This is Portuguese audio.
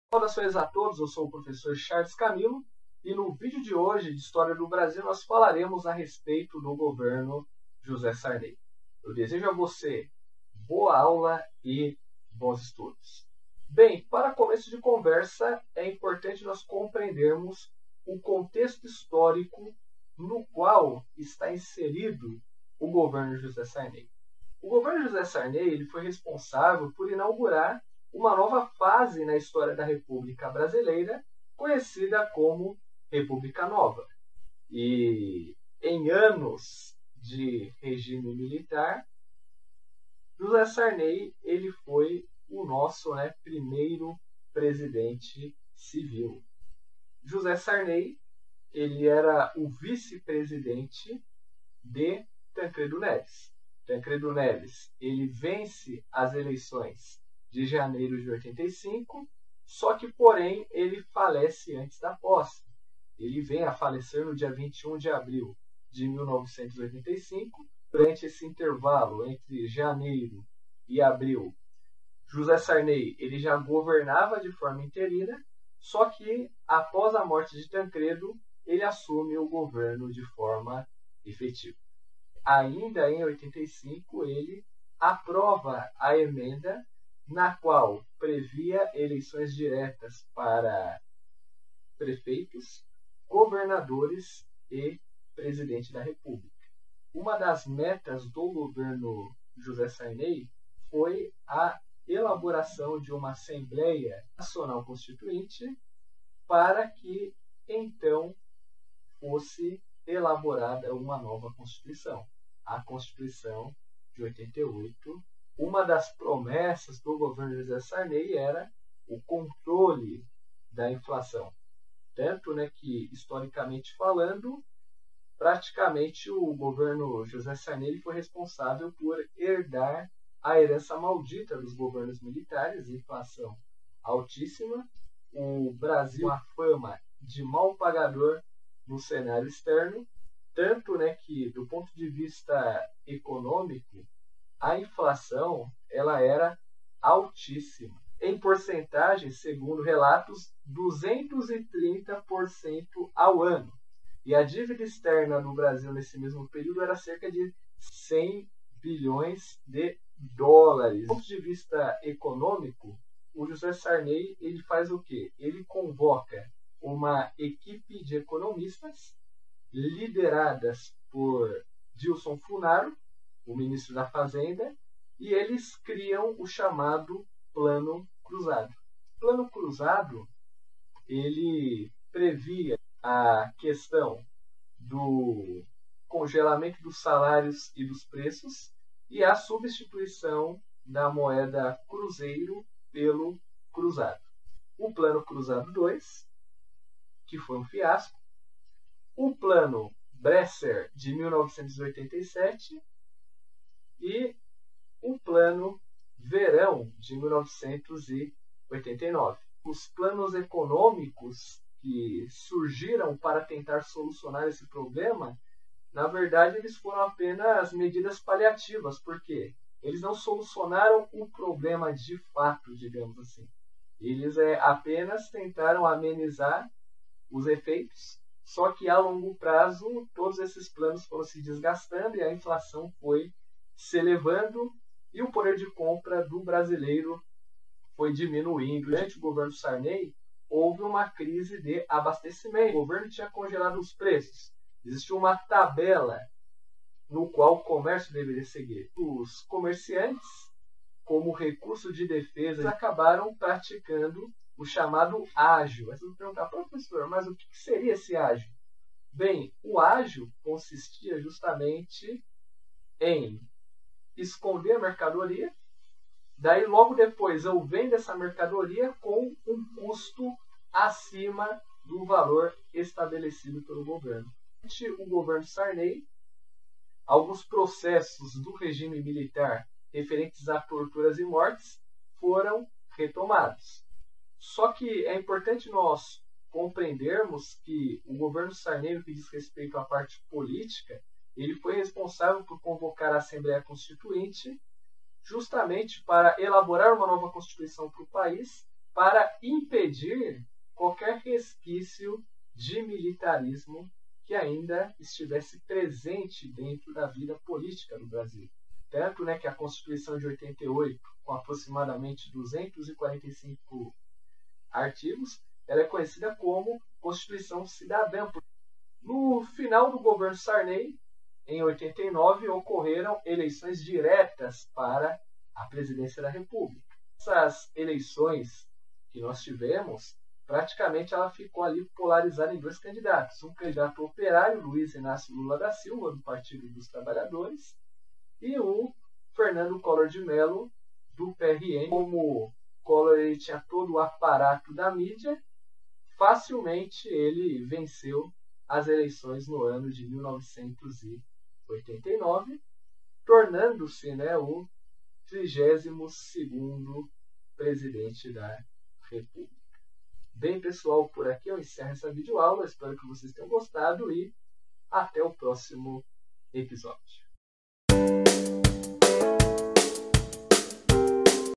Saudações a todos, eu sou o professor Charles Camilo e no vídeo de hoje de História do Brasil nós falaremos a respeito do governo José Sarney. Eu desejo a você boa aula e bons estudos. Bem, para começo de conversa é importante nós compreendermos o contexto histórico no qual está inserido o governo José Sarney. O governo José Sarney ele foi responsável por inaugurar uma nova fase na história da República Brasileira, conhecida como República Nova. E em anos de regime militar, José Sarney ele foi o nosso primeiro presidente civil. José Sarney ele era o vice-presidente de Tancredo Neves. Tancredo Neves ele vence as eleições de janeiro de 85, só que, porém, ele falece antes da posse. Ele vem a falecer no dia 21 de abril de 1985. Durante esse intervalo entre janeiro e abril, José Sarney ele já governava de forma interina, só que, após a morte de Tancredo, ele assume o governo de forma efetiva. Ainda em 85, ele aprova a emenda na qual previa eleições diretas para prefeitos, governadores e presidente da República. Uma das metas do governo José Sarney foi a elaboração de uma Assembleia Nacional Constituinte para que, então, fosse elaborada uma nova Constituição, a Constituição de 88. Uma das promessas do governo José Sarney era o controle da inflação. Tanto que, historicamente falando, praticamente o governo José Sarney foi responsável por herdar a herança maldita dos governos militares, inflação altíssima, o Brasil a fama de mal pagador no cenário externo, tanto que, do ponto de vista econômico, a inflação ela era altíssima. Em porcentagem, segundo relatos, 230% ao ano. E a dívida externa do Brasil nesse mesmo período era cerca de 100 bilhões de dólares. Do ponto de vista econômico, o José Sarney ele faz o quê? Ele convoca uma equipe de economistas lideradas por Dilson Funaro, o ministro da Fazenda, e eles criam o chamado Plano Cruzado. O Plano Cruzado ele previa a questão do congelamento dos salários e dos preços e a substituição da moeda cruzeiro pelo cruzado. O Plano Cruzado 2, que foi um fiasco. O Plano Bresser, de 1987, e o Plano Verão, de 1989. Os planos econômicos que surgiram para tentar solucionar esse problema, na verdade, eles foram apenas medidas paliativas, porque eles não solucionaram o problema de fato, digamos assim. Eles apenas tentaram amenizar os efeitos, só que a longo prazo todos esses planos foram se desgastando e a inflação foi se elevando e o poder de compra do brasileiro foi diminuindo. Durante o governo Sarney, houve uma crise de abastecimento. O governo tinha congelado os preços. Existia uma tabela no qual o comércio deveria seguir. Os comerciantes, como recurso de defesa, acabaram praticando o chamado ágio. Você vai perguntar, professor, mas o que seria esse ágio? Bem, o ágio consistia justamente em esconder a mercadoria, daí logo depois eu vendo essa mercadoria com um custo acima do valor estabelecido pelo governo. Durante o governo Sarney, alguns processos do regime militar referentes a torturas e mortes foram retomados. Só que é importante nós compreendermos que o governo Sarney, no que diz respeito à parte política, ele foi responsável por convocar a Assembleia Constituinte justamente para elaborar uma nova Constituição para o país, para impedir qualquer resquício de militarismo que ainda estivesse presente dentro da vida política do Brasil. Tanto que a Constituição de 88, com aproximadamente 245 artigos, ela é conhecida como Constituição Cidadã. No final do governo Sarney, em 89, ocorreram eleições diretas para a presidência da República. Essas eleições que nós tivemos, praticamente ela ficou ali polarizada em dois candidatos. Um candidato operário, Luiz Inácio Lula da Silva, do Partido dos Trabalhadores, e o Fernando Collor de Mello, do PRN. Como Collor ele tinha todo o aparato da mídia, facilmente ele venceu as eleições no ano de 1989, tornando-se o 32º presidente da República. Bem, pessoal, por aqui eu encerro essa videoaula. Espero que vocês tenham gostado e até o próximo episódio.